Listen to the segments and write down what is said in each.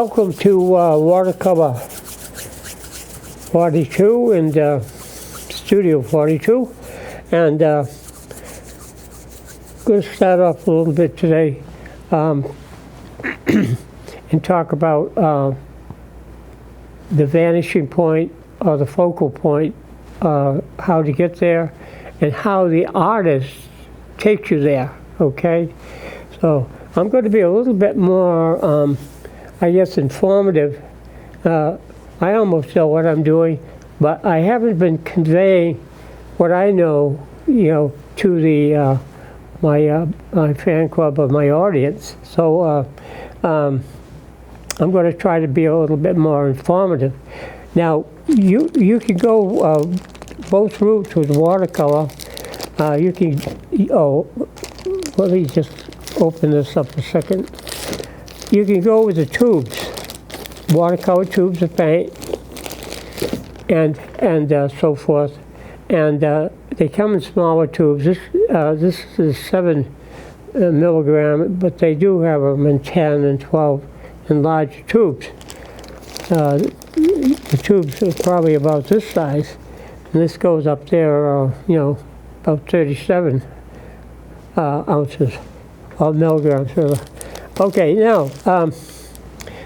Welcome to Watercolor 42 and Studio 42, and going to start off a little bit today and talk about the vanishing point or the focal point, how to get there, and how the artist takes you there. Okay, so I'm going to be a little bit more, I guess, informative. I almost know what I'm doing, but I haven't been conveying what I know, to the my fan club or my audience. So I'm going to try to be a little bit more informative. Now, you can go both routes with watercolor. You can. Oh, let me just open this up a second. You can go with the tubes, watercolor tubes of paint, and so forth, and they come in smaller tubes. This is 7 milligram, but they do have them in 10 and 12 in larger tubes. The tubes are probably about this size, and this goes up there, about 37 ounces, or milligrams, rather. Okay, now,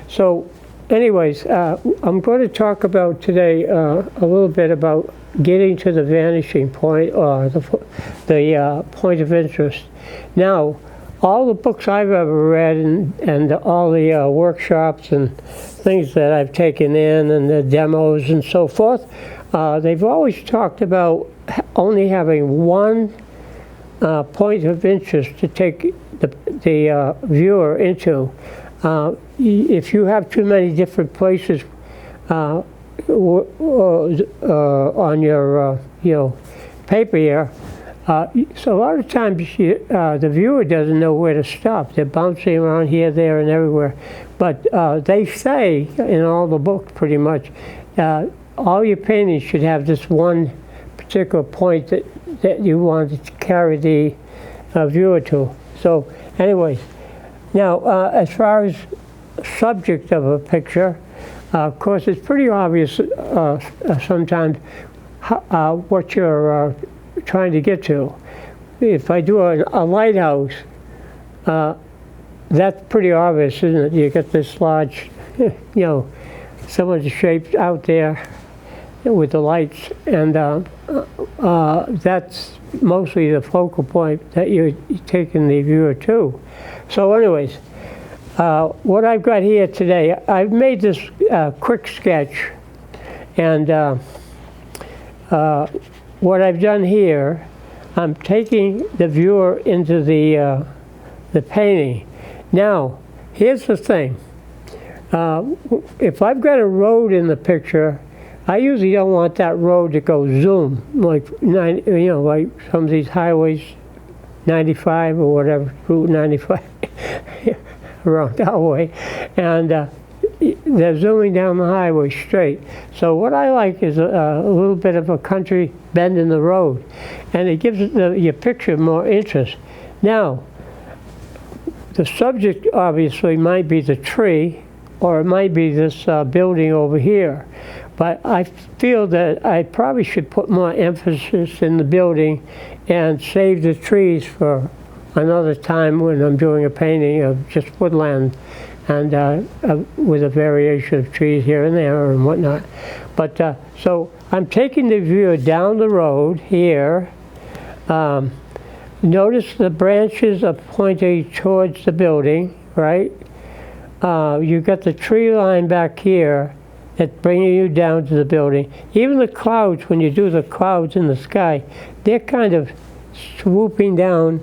so anyways, I'm going to talk about today a little bit about getting to the vanishing point, or the point of interest. Now, all the books I've ever read and all the workshops and things that I've taken in and the demos and so forth, they've always talked about only having one point of interest to take the viewer into. If you have too many different places on your paper here, so a lot of times the viewer doesn't know where to stop. They're bouncing around here, there, and everywhere. But they say in all the books pretty much, all your paintings should have this one particular point that you want to carry the viewer to. So anyways, now as far as subject of a picture, of course it's pretty obvious sometimes what you're trying to get to. If I do a lighthouse, that's pretty obvious, isn't it? You get this large, some of the shapes out there with the lights, and that's mostly the focal point that you're taking the viewer to. So anyways, what I've got here today, I've made this quick sketch, and what I've done here, I'm taking the viewer into the painting. Now, here's the thing. If I've got a road in the picture, I usually don't want that road to go zoom, like like some of these highways, 95 or whatever, Route 95, around that way, and they're zooming down the highway straight. So what I like is a little bit of a country bend in the road, and it gives your picture more interest. Now, the subject obviously might be the tree, or it might be this building over here. But I feel that I probably should put more emphasis in the building and save the trees for another time when I'm doing a painting of just woodland, and with a variation of trees here and there and whatnot. But so I'm taking the viewer down the road here. Notice the branches are pointing towards the building, right? You've got the tree line back here that's bringing you down to the building. Even the clouds, when you do the clouds in the sky, they're kind of swooping down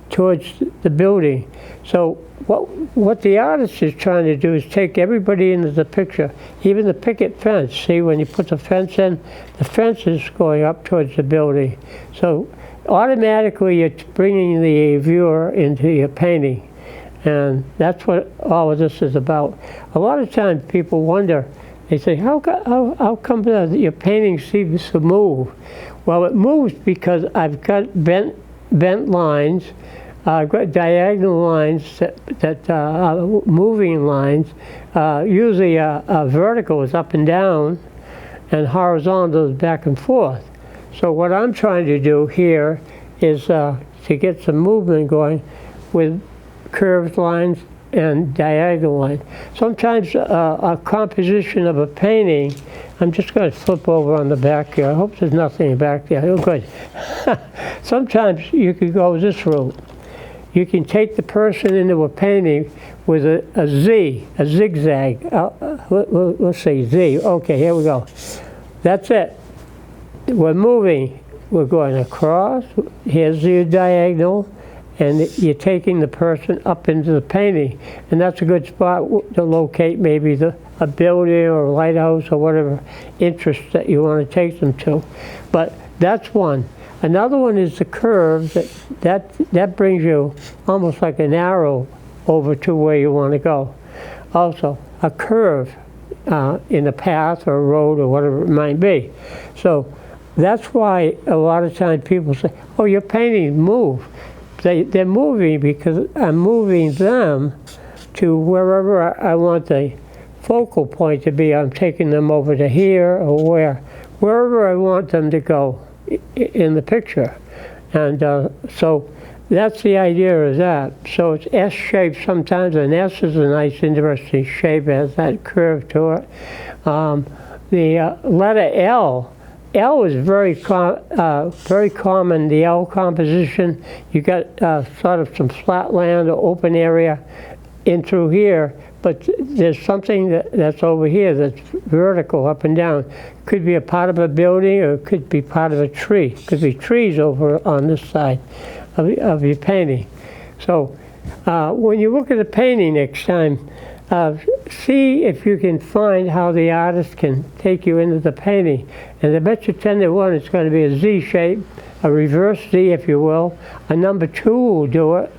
towards the building. So what the artist is trying to do is take everybody into the picture, even the picket fence. See, when you put the fence in, the fence is going up towards the building. So automatically you're bringing the viewer into your painting. And that's what all of this is about. A lot of times people wonder, they say, how come your painting seems to move? Well, it moves because I've got bent lines, I've got diagonal lines that are moving lines, usually vertical is up and down, and horizontal is back and forth. So what I'm trying to do here is to get some movement going with curved lines and diagonal lines. Sometimes a composition of a painting, I'm just going to flip over on the back here. I hope there's nothing back there. Oh, good. Sometimes you could go this route. You can take the person into a painting with a Z, a zigzag. Let's say Z. Okay, here we go. That's it. We're moving. We're going across. Here's the diagonal. And you're taking the person up into the painting. And that's a good spot to locate maybe a building or a lighthouse or whatever interest that you want to take them to. But that's one. Another one is the curve that brings you almost like an arrow over to where you want to go. Also, a curve in a path or a road or whatever it might be. So that's why a lot of times people say, oh, your paintings move. They're moving because I'm moving them to wherever I want the focal point to be. I'm taking them over to here or wherever I want them to go in the picture. And so that's the idea of that. So it's S-shaped sometimes, and S is a nice, interesting shape. It has that curve to it. The letter L is very common, the L composition. You got sort of some flat land or open area in through here, but there's something that's over here that's vertical, up and down. Could be a part of a building, or it could be part of a tree. Could be trees over on this side of your painting. So when you look at a painting next time, see if you can find how the artist can take you into the painting. And I bet you 10 to 1 it's going to be a Z shape, a reverse Z if you will. A number 2 will do it.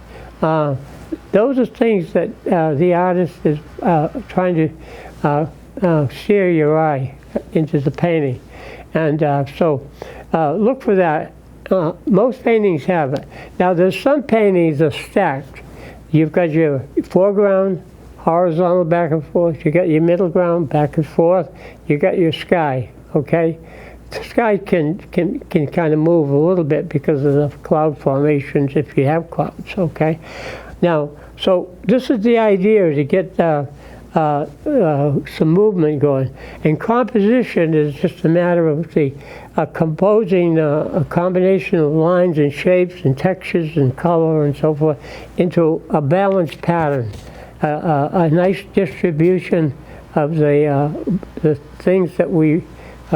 Those are things that the artist is trying to steer your eye into the painting. And so look for that. Most paintings have it. Now there's some paintings that are stacked. You've got your foreground, horizontal back and forth, you got your middle ground back and forth, you got your sky, okay? The sky can kind of move a little bit because of the cloud formations if you have clouds, okay? Now, so this is the idea, to get some movement going. And composition is just a matter of the composing a combination of lines and shapes and textures and color and so forth into a balanced pattern. A nice distribution of the things that we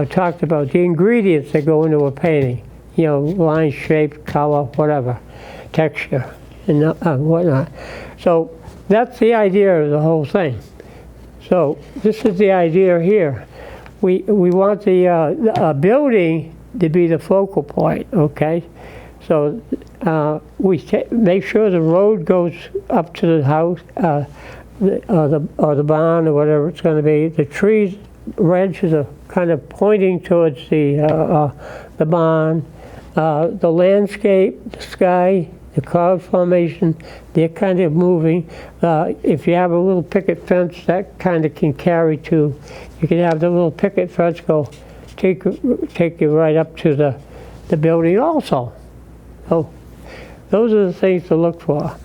talked about, the ingredients that go into a painting, you know, line, shape, color, whatever, texture, and whatnot. So that's the idea of the whole thing. So this is the idea here. We want the building to be the focal point, okay? So we make sure the road goes up to the house, or the barn, or whatever it's going to be. The trees, branches are kind of pointing towards the barn. The landscape, the sky, the cloud formation, they're kind of moving. If you have a little picket fence, that kind of can carry to. You can have the little picket fence go take you right up to the building also. So those are the things to look for.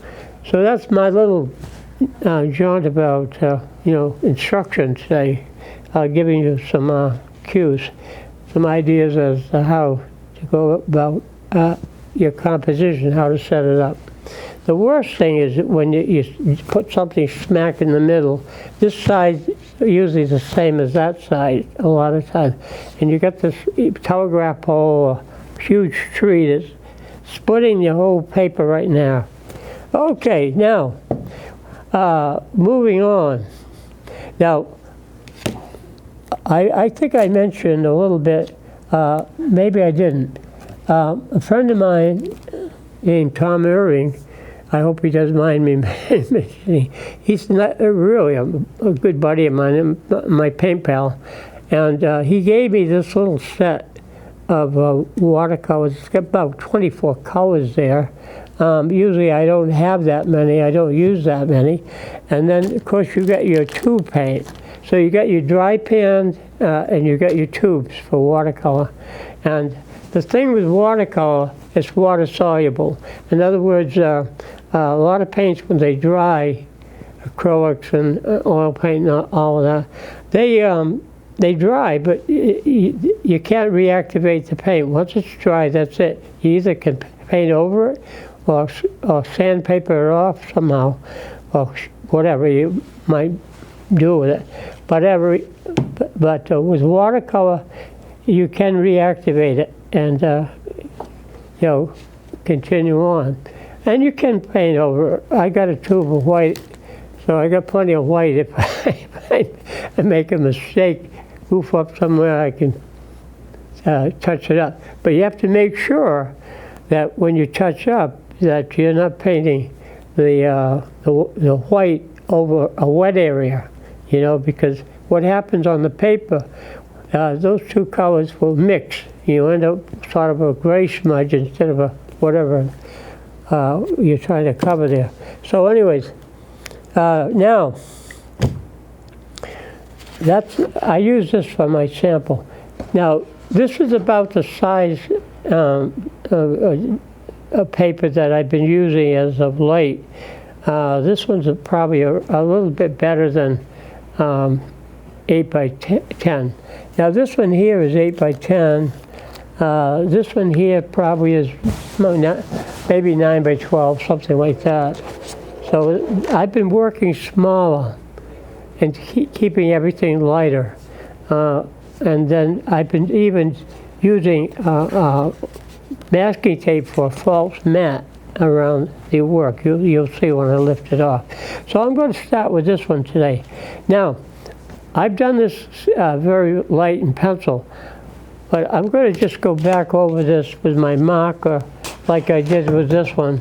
So that's my little jaunt about instruction today, giving you some cues, some ideas as to how to go about your composition, how to set it up. The worst thing is when you put something smack in the middle. This side usually the same as that side a lot of times, and you got this telegraph pole, a huge tree that's splitting your whole paper right now. Okay, now moving on. Now I think I mentioned a little bit, maybe I didn't. A friend of mine named Tom Irving, I hope he doesn't mind me mentioning, he's not really a good buddy of mine, my paint pal, and he gave me this little set of watercolors. It's got about 24 colors there. Usually I don't have that many, I don't use that many. And then of course you got your tube paint. So you got your dry pan and you got your tubes for watercolor. And the thing with watercolor, it's water soluble. In other words, a lot of paints when they dry, acrylics and oil paint and all of that, they dry, but you can't reactivate the paint. Once it's dry, that's it. You either can paint over it or sandpaper it off somehow, or whatever you might do with it. But with watercolor, you can reactivate it and continue on. And you can paint over it. I got a tube of white, so I got plenty of white. If I make a mistake, goof up somewhere, I can touch it up. But you have to make sure that when you touch up, that you're not painting the white over a wet area, because what happens on the paper, those two colors will mix. You end up sort of a gray smudge instead of a whatever you're trying to cover there. So anyways, now, I use this for my sample. Now, this is about the size of paper that I've been using as of late. This one's probably a little bit better than 8 by 10. Now, this one here is 8 by 10. This one here probably is maybe 9 by 12, something like that. So I've been working smaller and keeping everything lighter. And then I've been even using masking tape for a false mat around the work. You'll see when I lift it off. So I'm going to start with this one today. Now, I've done this very light in pencil, but I'm going to just go back over this with my marker like I did with this one,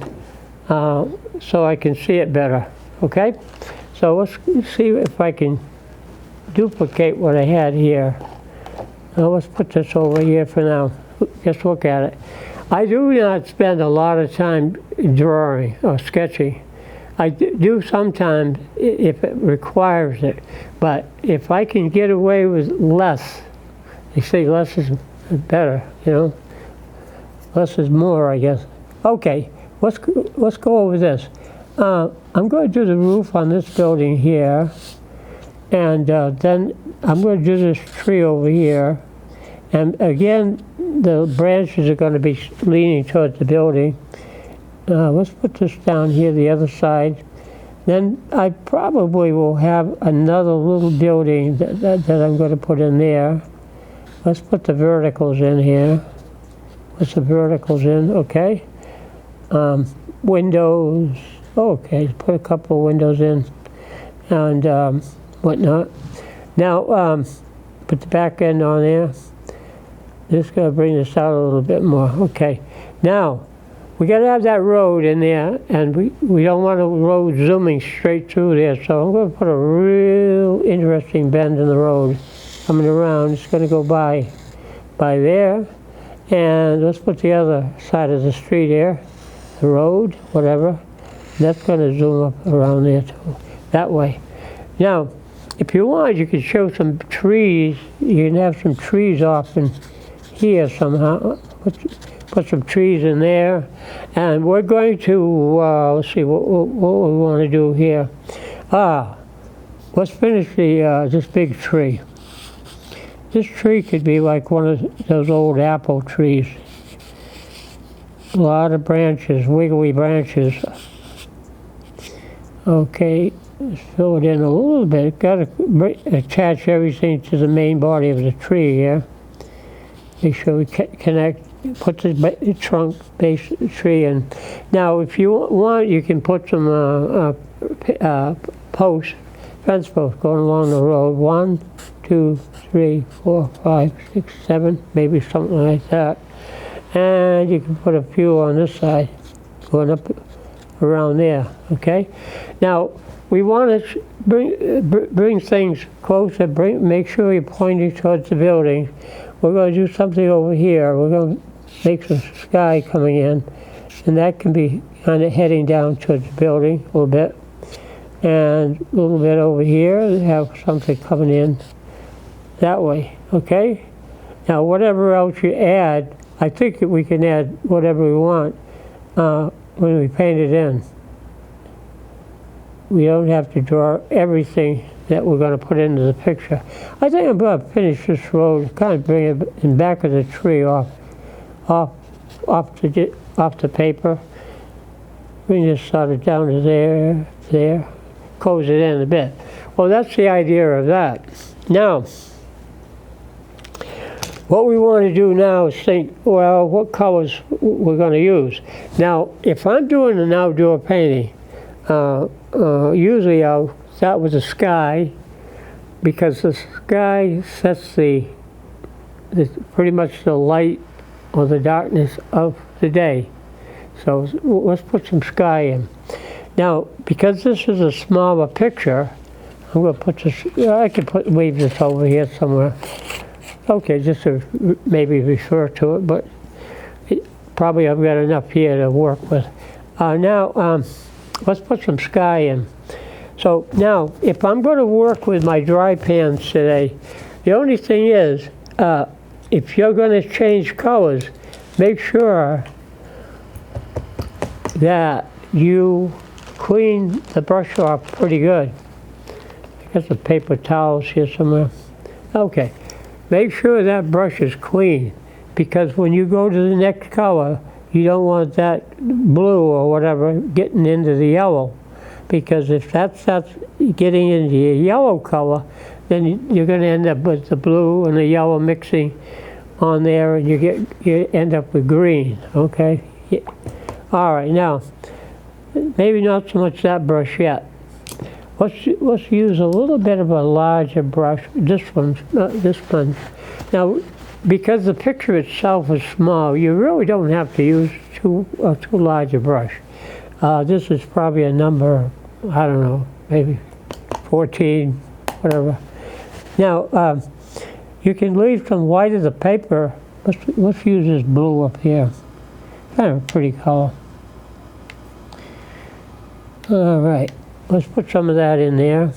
so I can see it better, okay? So let's see if I can duplicate what I had here. Now let's put this over here for now. Just look at it. I do not spend a lot of time drawing or sketching. I do sometimes if it requires it, but if I can get away with less, they say less is better, less is more, I guess. Okay, let's go over this. I'm going to do the roof on this building here, and then I'm going to do this tree over here, and again the branches are going to be leaning towards the building. Let's put this down here, the other side. Then I probably will have another little building that I'm going to put in there. Let's put the verticals in here. Put the verticals in, okay. Windows, okay, put a couple of windows in and whatnot. Now, put the back end on there. Just going to bring this out a little bit more. Okay, now we got to have that road in there, and we don't want a road zooming straight through there, so I'm going to put a real interesting bend in the road coming around. It's going to go by there, and let's put the other side of the street here, the road, whatever. That's going to zoom up around there too, that way. Now, if you want, you could show some trees. You can have some trees off in here somehow. Put some trees in there, and we're going to let's see what we want to do here. Let's finish this big tree. This tree could be like one of those old apple trees. A lot of branches, wiggly branches. Okay, let's fill it in a little bit. Got to attach everything to the main body of the tree here. Make sure we connect. Put the trunk base tree in. Now, if you want, you can put some posts, fence posts going along the road. 1, 2, 3, 4, 5, 6, 7, maybe something like that. And you can put a few on this side, going up around there. Okay. Now, we want to bring things closer. Make sure you're pointing towards the building. We're going to do something over here. We're going to make some sky coming in, and that can be kind of heading down towards the building a little bit. And a little bit over here, we have something coming in that way, okay? Now, whatever else you add, I think that we can add whatever we want when we paint it in. We don't have to draw everything that we're going to put into the picture. I think I'm going to finish this road, kind of bring it in back of the tree off the paper. Bring this sort of down to there, close it in a bit. Well, that's the idea of that. Now, what we want to do now is think, well, what colors we're going to use. Now, if I'm doing an outdoor painting, usually I'll start with the sky, because the sky sets the pretty much the light or the darkness of the day. So let's put some sky in. Now, because this is a smaller picture, I'm going to put this, I could leave this over here somewhere. Okay, just to maybe refer to it, but probably I've got enough here to work with. Now, let's put some sky in. So now, if I'm going to work with my dry pans today, the only thing is, if you're going to change colors, make sure that you clean the brush off pretty good. I got some paper towels here somewhere. Okay, make sure that brush is clean, because when you go to the next color, you don't want that blue or whatever getting into the yellow, because if that starts getting into your yellow color, then you're going to end up with the blue and the yellow mixing on there, and you end up with green. Okay. Yeah. All right. Now, maybe not so much that brush yet. Let's use a little bit of a larger brush. This one. Now, because the picture itself is small, you really don't have to use too large a brush. This is probably a number, I don't know, maybe 14, whatever. Now, you can leave some white of the paper. Let's use this blue up here. Kind of a pretty color. All right, let's put some of that in there.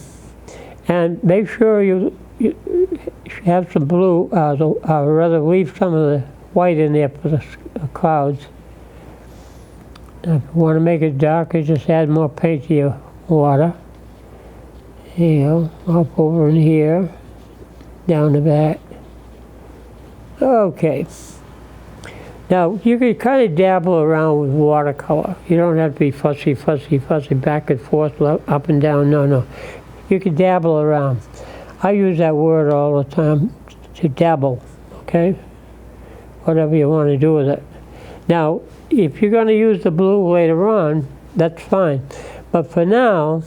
And make sure you have some blue, rather leave some of the white in there for the clouds. If you want to make it darker, just add more paint to your water. There you go, up over in here, down the back. Okay. Now, you can kind of dabble around with watercolor. You don't have to be fussy, back and forth, up and down, no. You can dabble around. I use that word all the time, to dabble, okay? Whatever you want to do with it. Now, if you're going to use the blue later on, that's fine. But for now,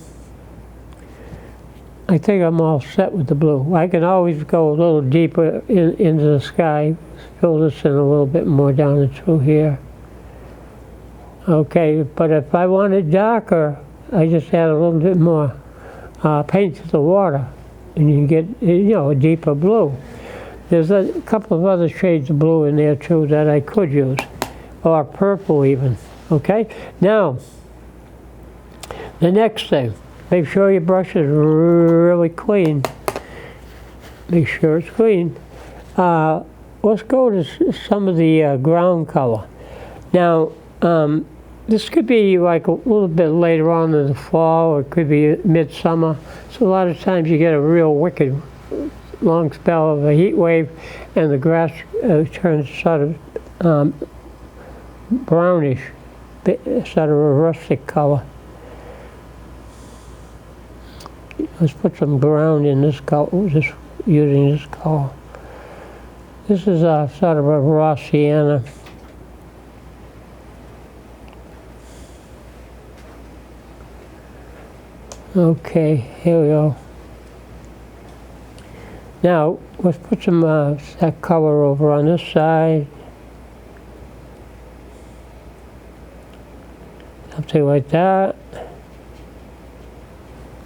I think I'm all set with the blue. I can always go a little deeper into the sky, fill this in a little bit more down and through here. Okay, but if I want it darker, I just add a little bit more paint to the water, and you can get, a deeper blue. There's a couple of other shades of blue in there too that I could use, or purple even. Okay, now the next thing, make sure your brush is really clean. Make sure it's clean. Let's go to some of the ground color. Now, this could be like a little bit later on in the fall, or it could be midsummer. So a lot of times you get a real wicked long spell of a heat wave, and the grass turns sort of brownish, sort of a rustic color. Let's put some brown in this color, just using this color. This is a sort of a raw sienna. Okay, here we go. Now, let's put some that color over on this side. Something like that.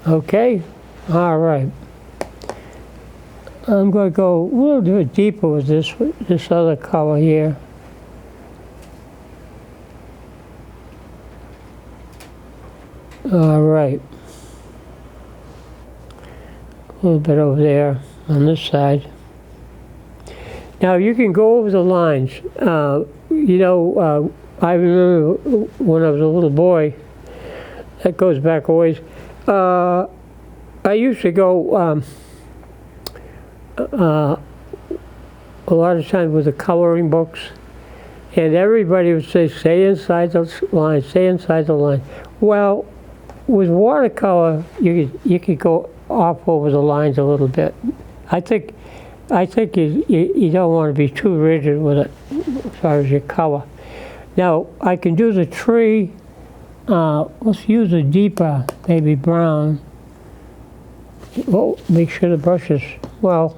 Okay, all right. I'm going to go a little bit deeper with this other color here. All right. A little bit over there on this side. Now you can go over the lines. You know, I remember when I was a little boy, that goes back a ways, I used to go a lot of times with the coloring books, and everybody would say, stay inside the line, stay inside the line. Well, with watercolor, you could go off over the lines a little bit. I think you don't want to be too rigid with it as far as your color. Now, I can do the tree. Let's use a deeper, maybe brown. Oh, make sure the brush is, well,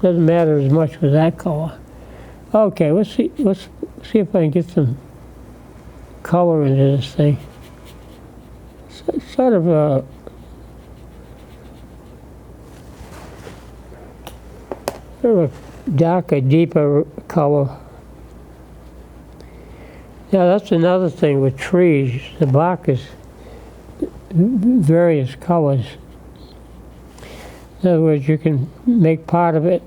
doesn't matter as much with that color. Okay, let's see if I can get some color into this thing. Sort of a darker, deeper color. Now that's another thing with trees. The bark is various colors. In other words, you can make part of it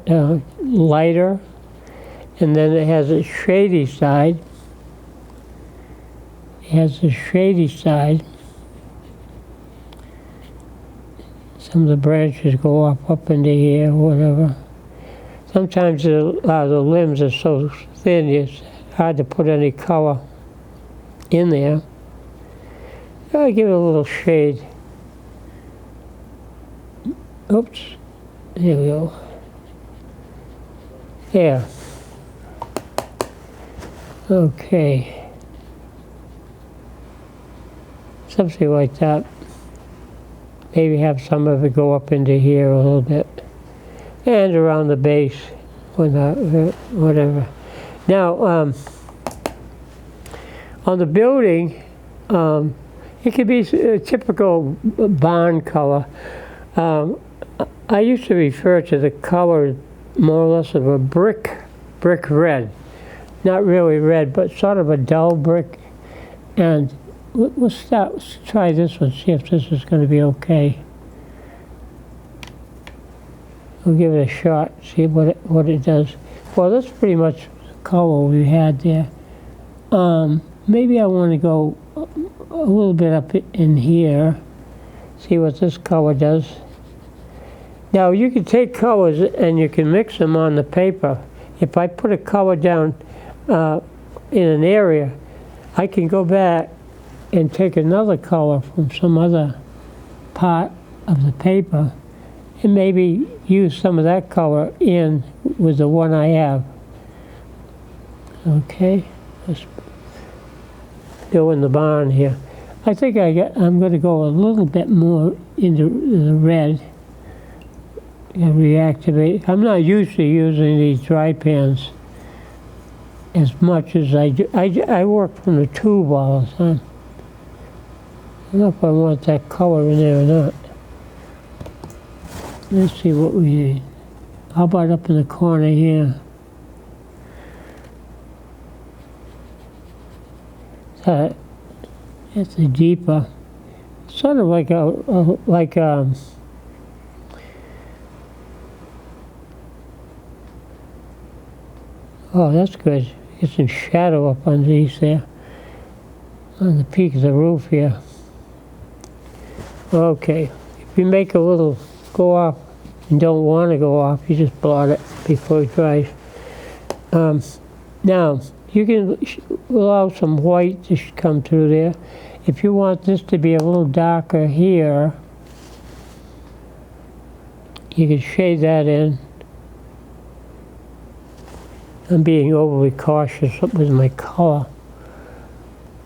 lighter, and then it has a shady side. It has a shady side. Some of the branches go up into here, whatever. Sometimes the limbs are so thin, it's hard to put any color in there. I give it a little shade. Oops, there we go. There. Okay. Something like that. Maybe have some of it go up into here a little bit. And around the base, whatever. Now, on the building, it could be a typical barn color. I used to refer to the color more or less of a brick red. Not really red, but sort of a dull brick. And let's try this one, see if this is going to be okay. We'll give it a shot, see what it does. Well, that's pretty much the color we had there. Maybe I want to go a little bit up in here, see what this color does. Now you can take colors and you can mix them on the paper. If I put a color down in an area, I can go back and take another color from some other part of the paper and maybe use some of that color in with the one I have. Okay, let's go in the barn here. I think I'm going to go a little bit more into the red and reactivate. I'm not used to using these dry pans as much as I do. I work from the tube all the time. I don't know if I want that color in there or not. Let's see what we need. How about up in the corner here? It's a deeper, sort of like oh, that's good. Get some shadow up underneath there, on the peak of the roof here. Okay, if you make a little go off and don't want to go off, you just blot it before it dries. Now, you can allow some white to come through there. If you want this to be a little darker here, you can shade that in. I'm being overly cautious with my color.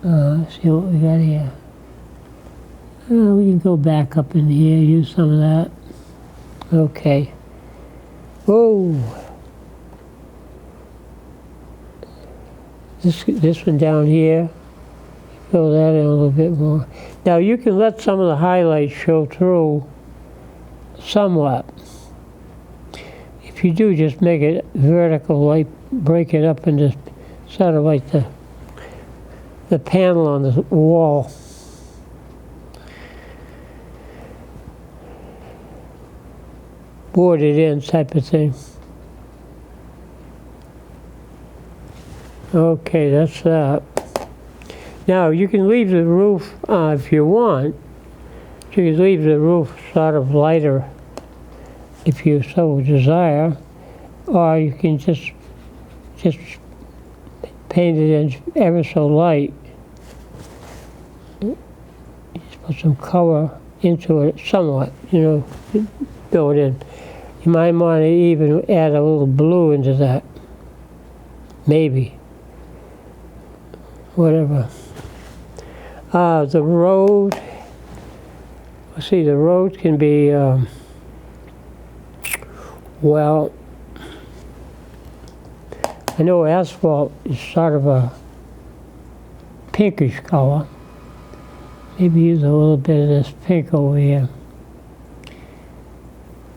Let's see what we got here. We can go back up in here, use some of that. Okay. Whoa. This one down here, fill that in a little bit more. Now you can let some of the highlights show through somewhat. If you do, just make it vertical, like break it up into sort of like the panel on the wall. boarded in type of thing. Okay, that's that. Now you can leave the roof if you want. You can leave the roof sort of lighter if you so desire, or you can just paint it in ever so light. Just put some color into it somewhat, build in. You might want to even add a little blue into that. Maybe. Whatever. The road, let's see, the road can be, well, I know asphalt is sort of a pinkish color. Maybe use a little bit of this pink over here.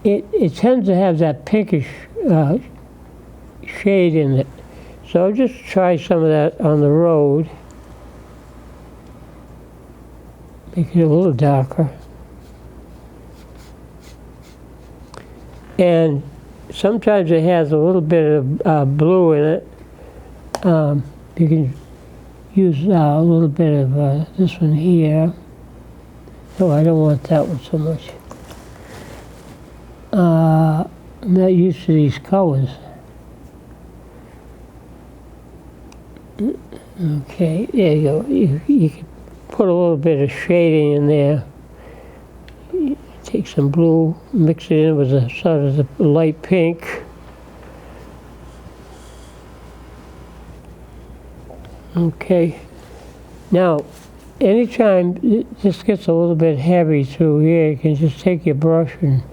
It tends to have that pinkish shade in it. So I'll just try some of that on the road. Make it a little darker. And sometimes it has a little bit of blue in it. You can use a little bit of this one here. No, I don't want that one so much. I'm not used to these colors. Okay, there you go. You can put a little bit of shading in there. Take some blue, mix it in with a sort of the light pink. Okay. Now, anytime this gets a little bit heavy through here, you can just take your brush and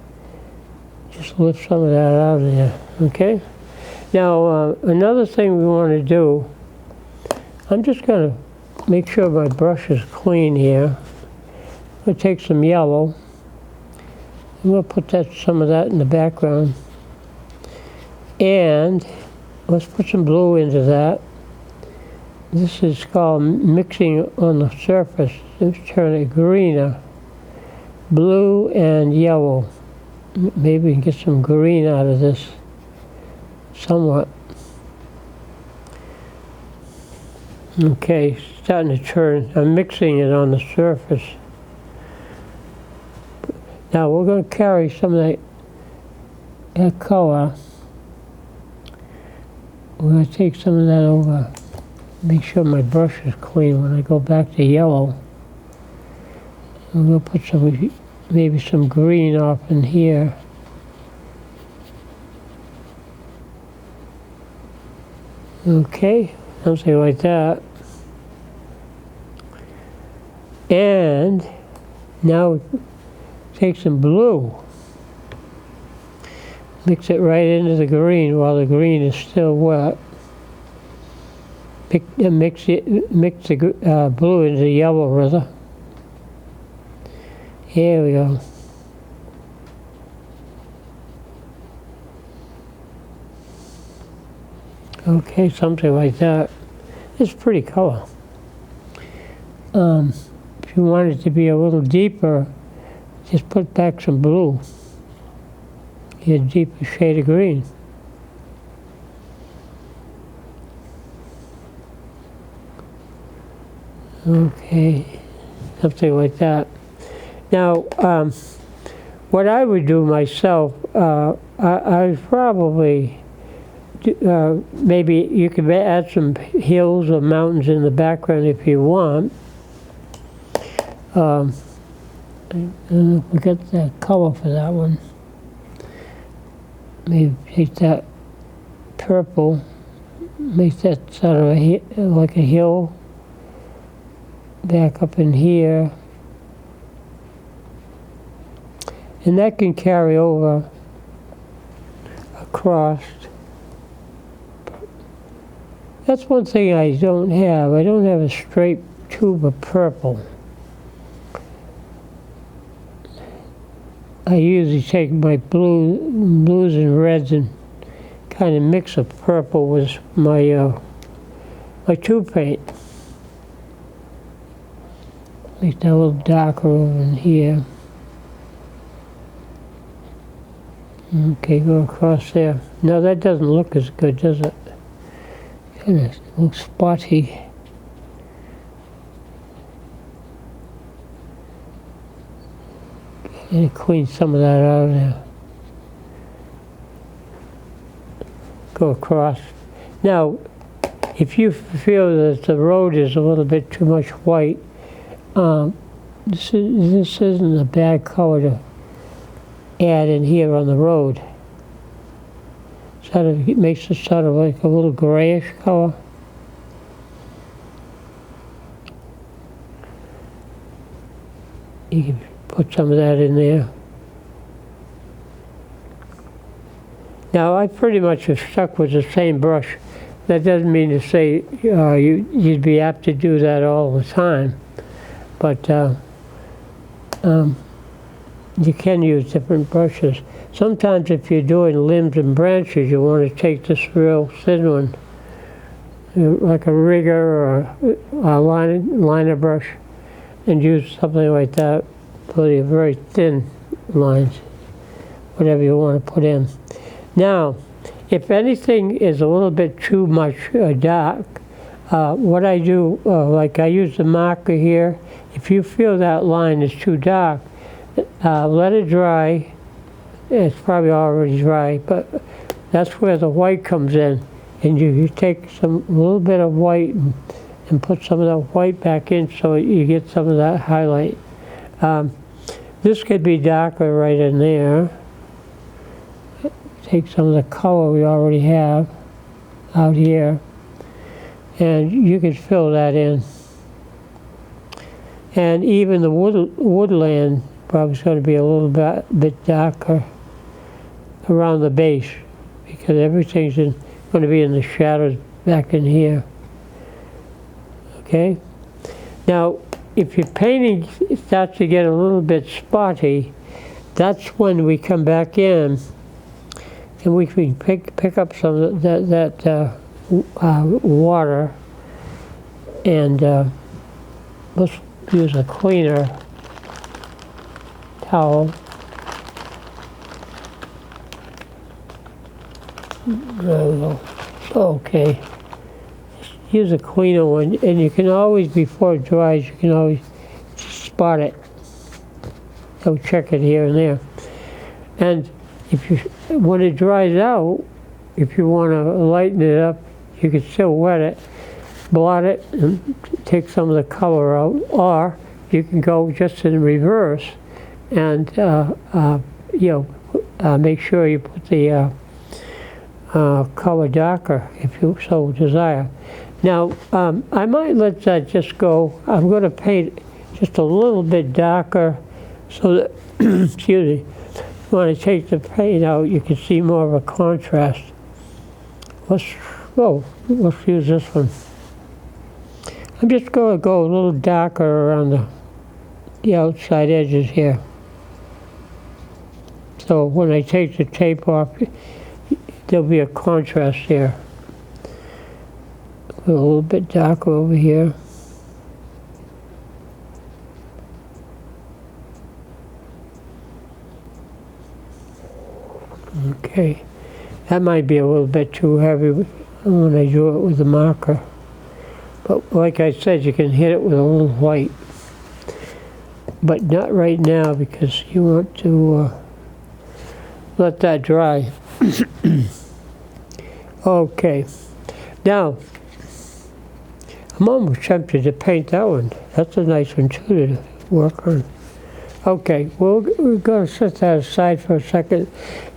just lift some of that out of there. Okay. Now, another thing we want to do, I'm just going to make sure my brush is clean here. I'm going to take some yellow. I'm going to put some of that in the background. And let's put some blue into that. This is called mixing on the surface. Let's turn it greener. Blue and yellow. Maybe we can get some green out of this somewhat. Okay, starting to turn. I'm mixing it on the surface. Now we're going to carry some of that color. We're going to take some of that over. Make sure my brush is clean when I go back to yellow. I'm going to put maybe some green off in here. Okay, something like that. And now take some blue. Mix it right into the green while the green is still wet. Mix the blue into the yellow, rather. Here we go. Okay, something like that. It's pretty color. If you want it to be a little deeper, just put back some blue. Get a deeper shade of green. Okay, something like that. Now, what I would do myself, I probably, maybe you could add some hills or mountains in the background if you want. We got the color for that one. Maybe take that purple, make that sort of like a hill back up in here. And that can carry over across. That's one thing I don't have. I don't have a straight tube of purple. I usually take my blues and reds and kind of mix a purple with my my tube paint. Make that a little darker over in here. Okay, go across there. No, that doesn't look as good, does it? Goodness, it looks spotty. And clean some of that out of there. Go across. Now, if you feel that the road is a little bit too much white, this isn't a bad color to add in here on the road. It makes it sort of like a little grayish color. You can put some of that in there. Now I pretty much have stuck with the same brush. That doesn't mean to say you'd be apt to do that all the time, but you can use different brushes. Sometimes if you're doing limbs and branches, you want to take this real thin one, like a rigger or a liner brush, and use something like that for the very thin lines, whatever you want to put in. Now, if anything is a little bit too much dark, what I do, like I use the marker here, if you feel that line is too dark, let it dry. It's probably already dry, but that's where the white comes in. And you take a little bit of white and put some of that white back in so you get some of that highlight. This could be darker right in there. Take some of the color we already have out here, and you can fill that in. And even the woodland probably is going to be a little bit darker around the base, because everything's going to be in the shadows back in here. Okay? Now, if your painting starts to get a little bit spotty, that's when we come back in and we can pick up some of that water, and let's use a cleaner towel. There we go. Okay. Just use a cleaner one, and you can always, before it dries, you can always spot it. So check it here and there. And when it dries out, if you want to lighten it up, you can still wet it, blot it, and take some of the color out. Or you can go just in reverse and make sure you put the color darker if you so desire. Now, I might let that just go. I'm going to paint just a little bit darker so that, excuse me, when I take the paint out, you can see more of a contrast. Let's use this one. I'm just going to go a little darker around the outside edges here. So when I take the tape off, there'll be a contrast here. A little bit darker over here. Okay, that might be a little bit too heavy when I do it with the marker. But like I said, you can hit it with a little white. But not right now, because you want to let that dry. Okay, now I'm almost tempted to paint that one. That's a nice one too to work on. Okay, we're going to set that aside for a second.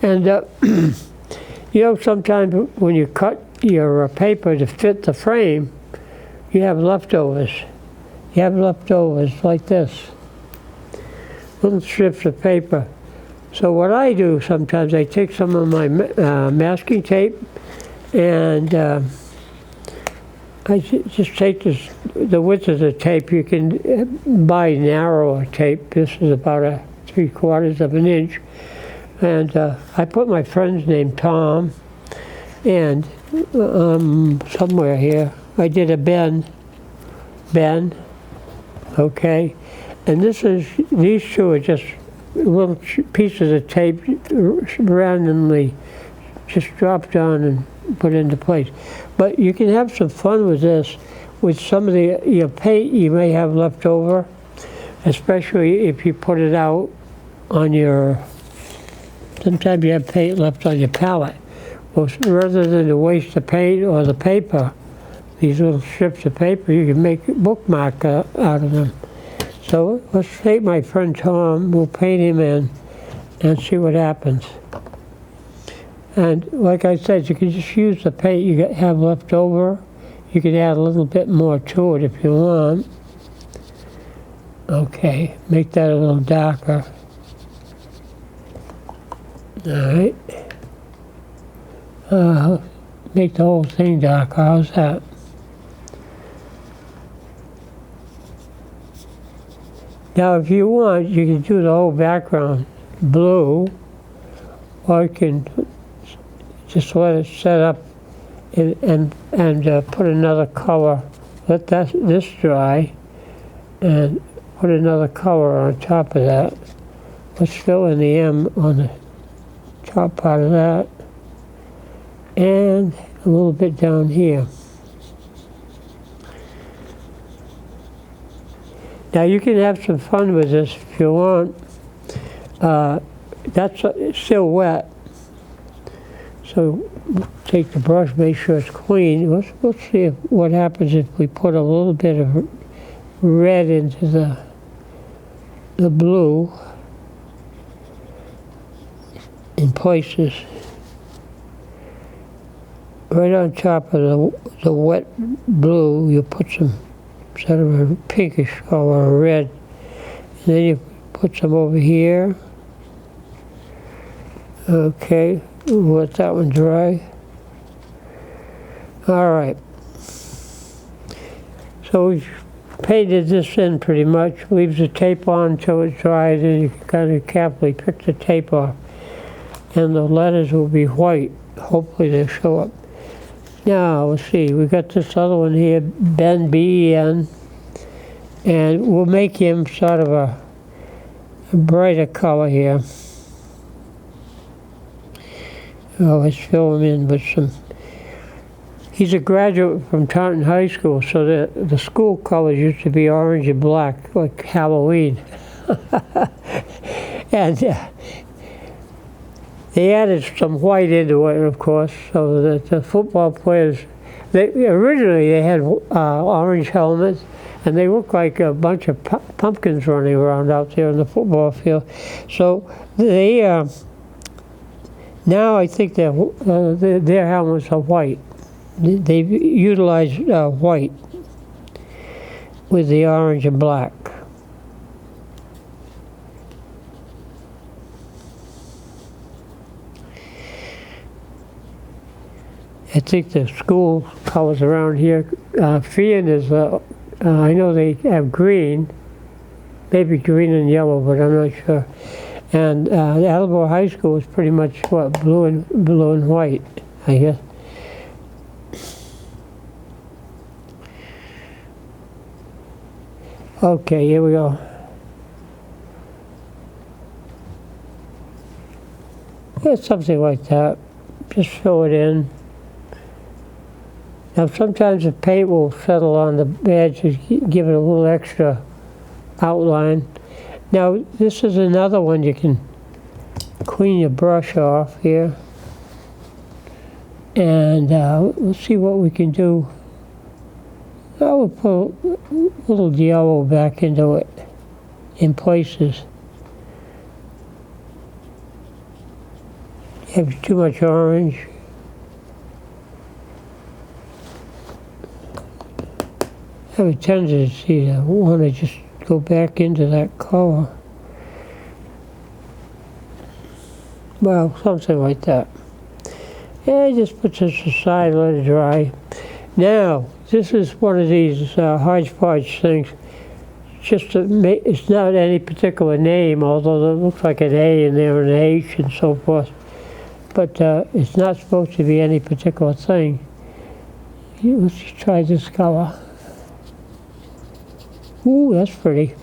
And sometimes when you cut your paper to fit the frame, you have leftovers. You have leftovers like this, little strips of paper. So what I do sometimes, I take some of my masking tape, and I just take the width of the tape. You can buy narrower tape. This is about 3/4 of an inch. And I put my friend's name, Tom, and somewhere here, I did a Ben, okay? And these two are just little pieces of tape randomly just dropped on and put into place. But you can have some fun with this, with some of your paint you may have left over, especially if you put it out on your, sometimes you have paint left on your palette. Well, rather than to waste the paint or the paper, these little strips of paper, you can make a bookmark out of them. So let's take my friend Tom, we'll paint him in and see what happens. And like I said, you can just use the paint you have left over. You can add a little bit more to it if you want. Okay, make that a little darker. All right. Make the whole thing darker. How's that? Now, if you want, you can do the whole background blue, or you can just let it set up and put another color. Let this dry, and put another color on top of that. Let's fill in the M on the top part of that, and a little bit down here. Now you can have some fun with this if you want. That's still wet, so take the brush, make sure it's clean. Let's see what happens if we put a little bit of red into the blue in places. Right on top of the wet blue, you put some sort of a pinkish color, or red, and then you put some over here. Okay, we'll let that one dry. All right. So we've painted this in pretty much. Leaves the tape on until it dries, and you can kind of carefully pick the tape off. And the letters will be white. Hopefully they'll show up. Now, let's see, we got this other one here, Ben, B-E-N, and we'll make him sort of a brighter color here. Oh, let's fill him in with some. He's a graduate from Taunton High School, so the school colors used to be orange and black, like Halloween. And they added some white into it, of course, so that the football players, originally they had orange helmets, and they looked like a bunch of pumpkins running around out there in the football field. So they, now I think their helmets are white. They've utilized white with the orange and black. I think the school colors around here, Fian is, I know they have green, maybe green and yellow, but I'm not sure. And the Attleboro High School is pretty much what, blue and white, I guess. Okay, here we go. Yeah, something like that. Just fill it in. Now sometimes the paint will settle on the edge to give it a little extra outline. Now this is another one you can clean your brush off here. And let's see what we can do. I will put a little yellow back into it in places. You have too much orange. I have a tendency to want to just go back into that color. Well, something like that. And just put this aside, let it dry. Now, this is one of these hodgepodge things. Just to make, it's not any particular name, although it looks like an A in there and an H and so forth. But it's not supposed to be any particular thing. Let's try this color. Ooh, that's pretty.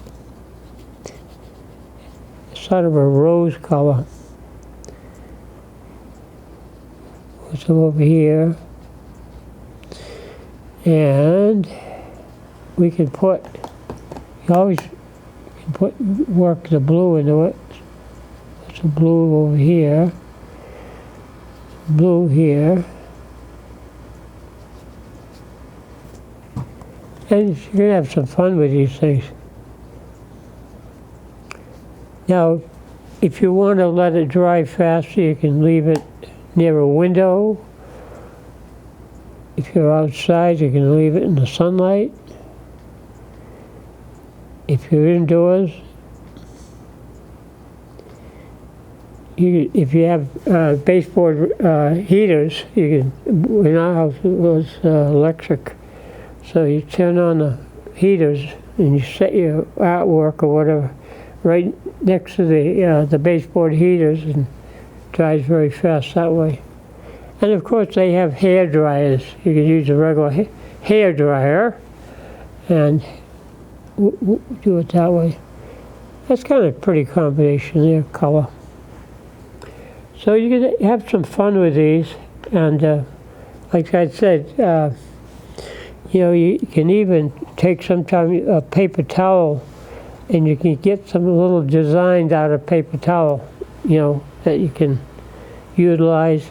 sort of a rose color. Put some over here. And we can put, you always can work the blue into it. Put some blue over here. Blue here. And you can have some fun with these things. Now, if you want to let it dry faster, you can leave it near a window. If you're outside, you can leave it in the sunlight. If you're indoors, if you have baseboard heaters, you can, in our house it was electric. So you turn on the heaters and you set your artwork or whatever right next to the baseboard heaters, and it dries very fast that way. And of course they have hair dryers. You can use a regular hair dryer and do it that way. That's kind of a pretty combination there, color. So you can have some fun with these, and like I said, you know, you can even take sometimes a paper towel and you can get some little designs out of paper towel, you know, that you can utilize,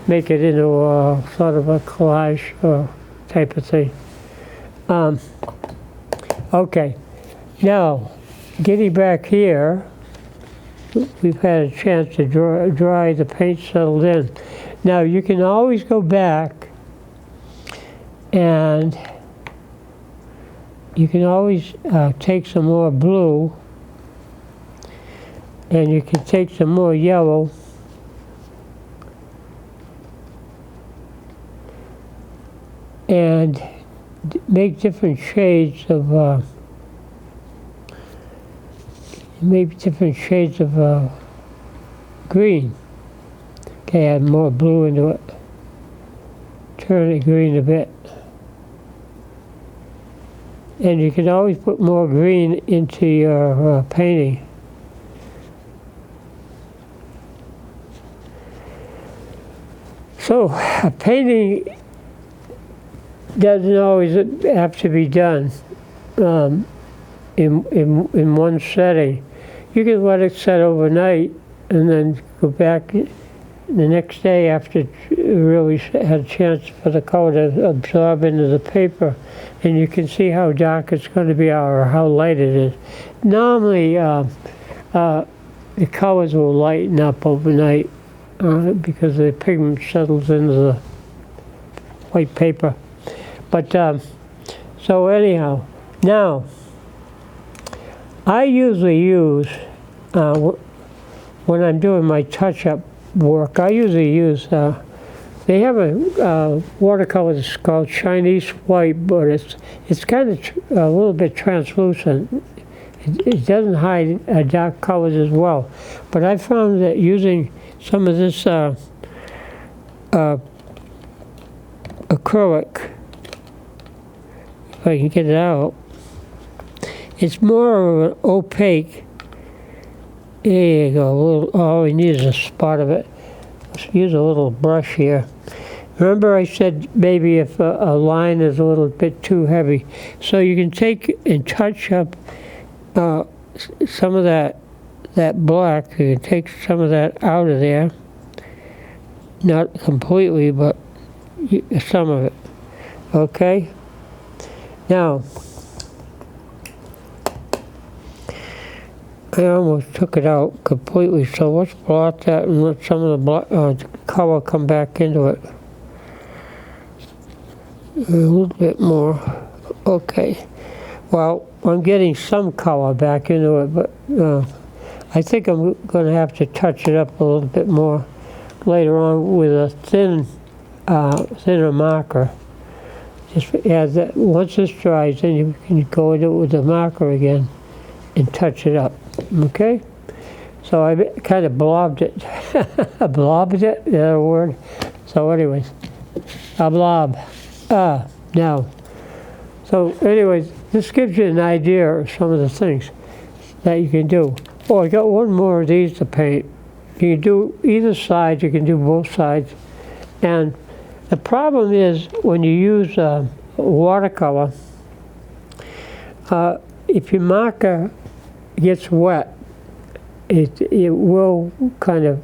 make it into a sort of a collage type of thing. Okay, now getting back here, we've had a chance to dry the paint settled in. Now you can always go back and you can always take some more blue and you can take some more yellow and make different shades of green. Okay, add more blue into it. Turn it green a bit. And you can always put more green into your painting. So a painting doesn't always have to be done in one setting. You can let it set overnight and then go back the next day after it really had a chance for the color to absorb into the paper, and you can see how dark it's going to be or how light it is. Normally the colors will lighten up overnight because the pigment settles into the white paper. But so anyhow, now I usually use when I'm doing my touch-up work, I usually use they have a watercolor that's called Chinese white, but it's kind of a little bit translucent. It doesn't hide dark colors as well. But I found that using some of this acrylic, if I can get it out, it's more of an opaque. There you go. All we need is a spot of it. Let's use a little brush here. Remember I said maybe if a line is a little bit too heavy. So you can take and touch up some of that black. You can take some of that out of there. Not completely, but some of it. Okay? Now, I almost took it out completely, so let's blot that and let some of the color come back into it. A little bit more. Okay. Well, I'm getting some color back into it, but I think I'm going to have to touch it up a little bit more later on with a thinner marker. Just add that. Once this dries, then you can go into it with the marker again and touch it up. Okay? So I kind of blobbed it. Blobbed it? Is that a word? So anyways, a blob. Now. So anyways, this gives you an idea of some of the things that you can do. Oh, I got one more of these to paint. You can do either side, you can do both sides. And the problem is when you use watercolor, if your marker gets wet, it will kind of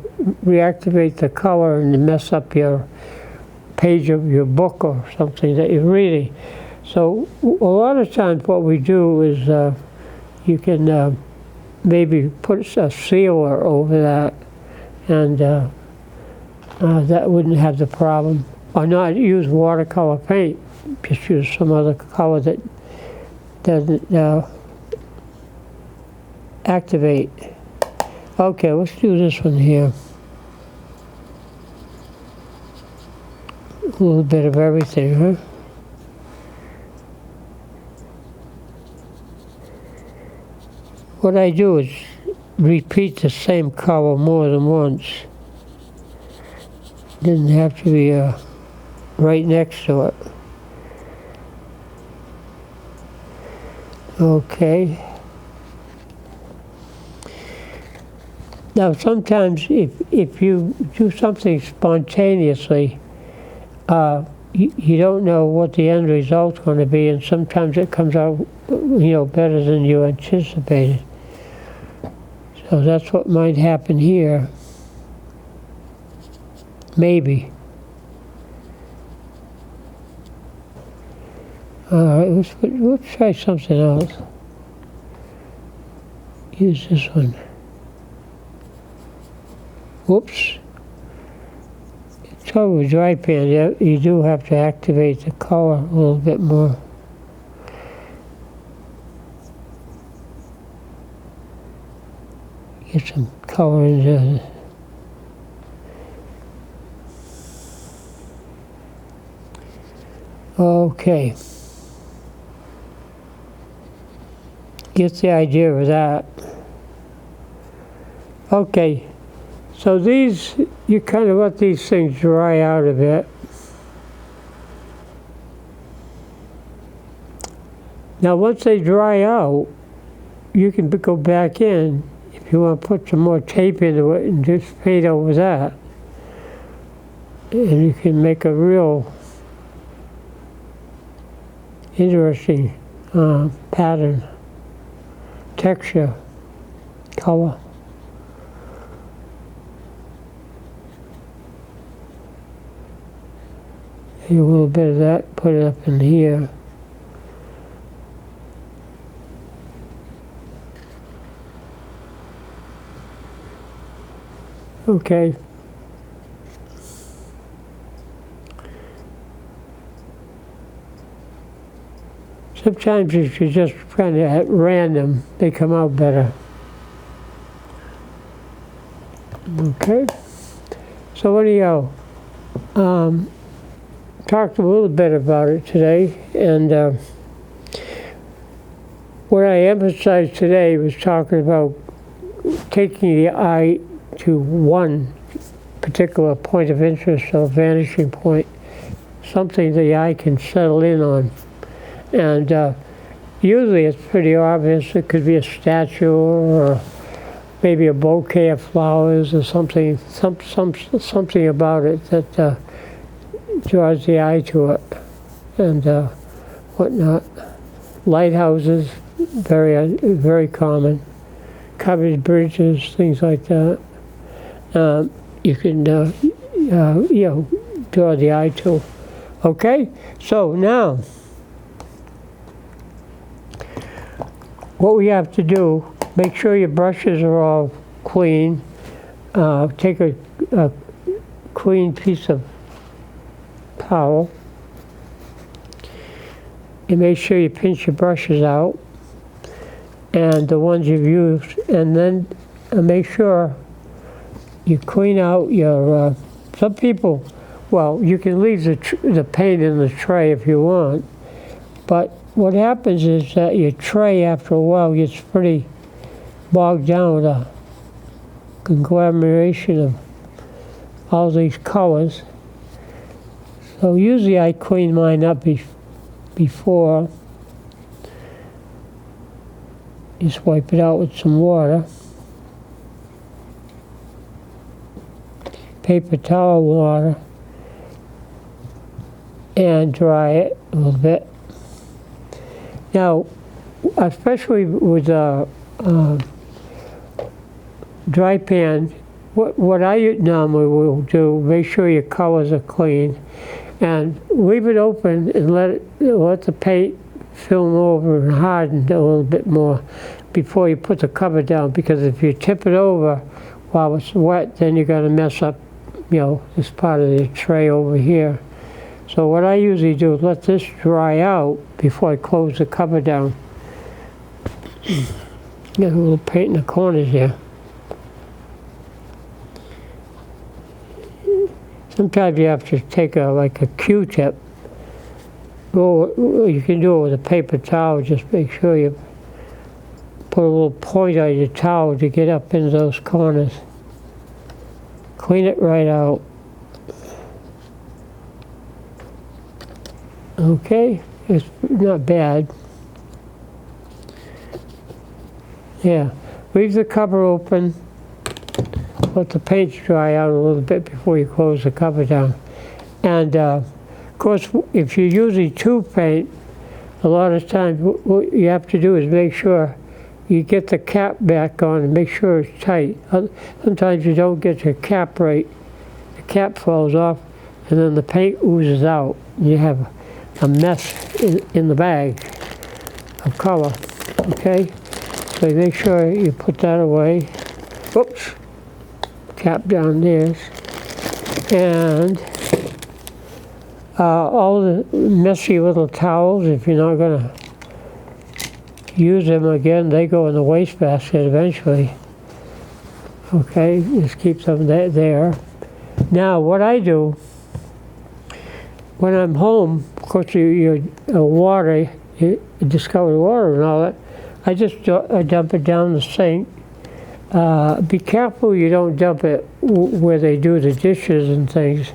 reactivate the color and mess up your page of your book or something that you're reading. So a lot of times what we do is you can maybe put a sealer over that, and that wouldn't have the problem. Or not use watercolor paint, just use some other color that doesn't activate. Okay, let's do this one here. A little bit of everything, huh? What I do is repeat the same color more than once. Doesn't have to be right next to it. Okay. Now sometimes if you do something spontaneously, you don't know what the end result's going to be, and sometimes it comes out, better than you anticipated. So that's what might happen here. Maybe. All right, let's try something else. Use this one. Whoops. So with dry pan, you do have to activate the color a little bit more. Get some color into it. Okay. Get the idea of that. Okay. So these, you kind of let these things dry out a bit. Now once they dry out, you can go back in if you want to put some more tape into it and just paint over that. And you can make a real interesting pattern, texture, color. A little bit of that, put it up in here. Okay. Sometimes if you just kind of at random, they come out better. Okay. So anyhow, talked a little bit about it today, and what I emphasized today was talking about taking the eye to one particular point of interest or vanishing point, something the eye can settle in on. And usually it's pretty obvious. It could be a statue or maybe a bouquet of flowers or something, something about it that draws the eye to it, and whatnot. Lighthouses, very common. Covered bridges, things like that. You can, draw the eye to. Okay, so now what we have to do, make sure your brushes are all clean. Take a clean piece of towel and make sure you pinch your brushes out and the ones you've used, and then make sure you clean out your some people, well, you can leave the paint in the tray if you want, but what happens is that your tray after a while gets pretty bogged down with a conglomeration of all these colors. So usually I clean mine up before. Just wipe it out with some water. paper towel water and dry it a little bit. Now, especially with dry pan, what I normally will do, make sure your colors are clean and leave it open and let the paint film over and harden a little bit more before you put the cover down, because if you tip it over while it's wet, then you're going to mess up, this part of the tray over here. So what I usually do is let this dry out before I close the cover down. Get a little paint in the corners here. Sometimes you have to take like a Q-tip. Or you can do it with a paper towel. Just make sure you put a little point on your towel to get up into those corners. Clean it right out. Okay, it's not bad. Yeah, leave the cover open. Let the paint dry out a little bit before you close the cover down. And of course, if you're using tube paint, a lot of times what you have to do is make sure you get the cap back on and make sure it's tight. Sometimes you don't get your cap right. The cap falls off and then the paint oozes out. You have a mess in the bag of color, okay? So you make sure you put that away. Oops. Cap down there, and all the messy little towels, if you're not going to use them again, they go in the wastebasket eventually. Okay, just keep them there. Now what I do when I'm home, of course you discover water and all that, I dump it down the sink. Be careful you don't dump it where they do the dishes and things.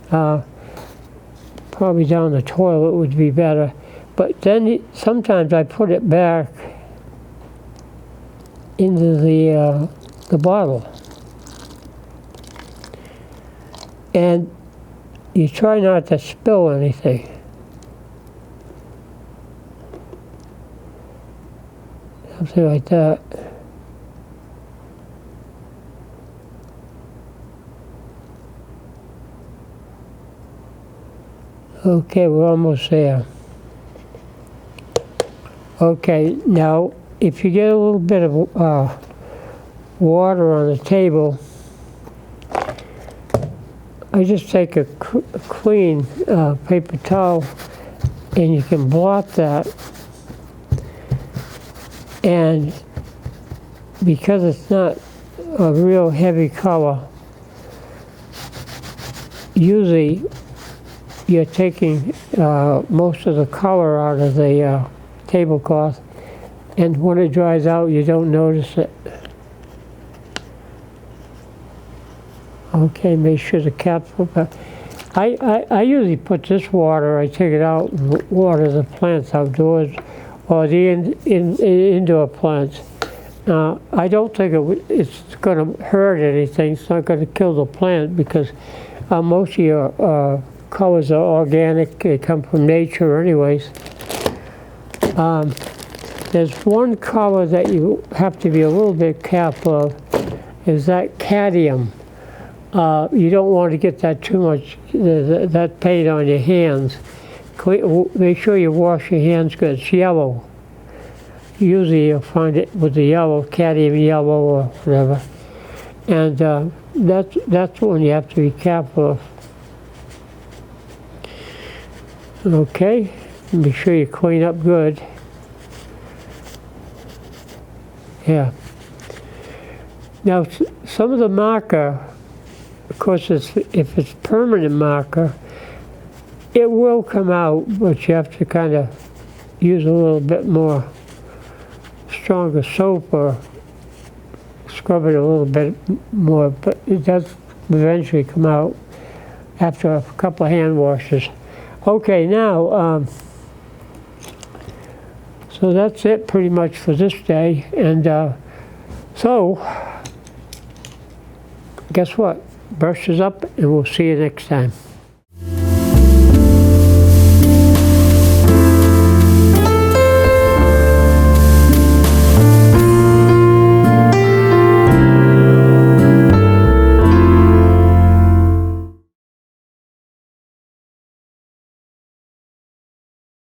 Probably down the toilet would be better. But then sometimes I put it back into the bottle. And you try not to spill anything. Something like that. Okay, we're almost there. Okay, now if you get a little bit of water on the table, I just take a clean paper towel and you can blot that. And because it's not a real heavy color, usually you're taking most of the color out of the tablecloth, and when it dries out, you don't notice it. Okay, make sure the cap's open. I usually put this water, I take it out and water the plants outdoors, or the indoor plants. I don't think it's going to hurt anything. It's not going to kill the plant, because most of your colors are organic. They come from nature anyways. There's one color that you have to be a little bit careful of, is that cadmium. You don't want to get that too much, that paint on your hands. Make sure you wash your hands good. It's yellow. Usually you'll find it with the yellow, cadmium yellow or whatever. And that's one you have to be careful of. Okay, be sure you clean up good. Yeah. Now, some of the marker, of course, if it's permanent marker, it will come out, but you have to kind of use a little bit more stronger soap or scrub it a little bit more, but it does eventually come out after a couple of hand washes. Okay, now, so that's it pretty much for this day. And so, guess what? brushes up, and we'll see you next time.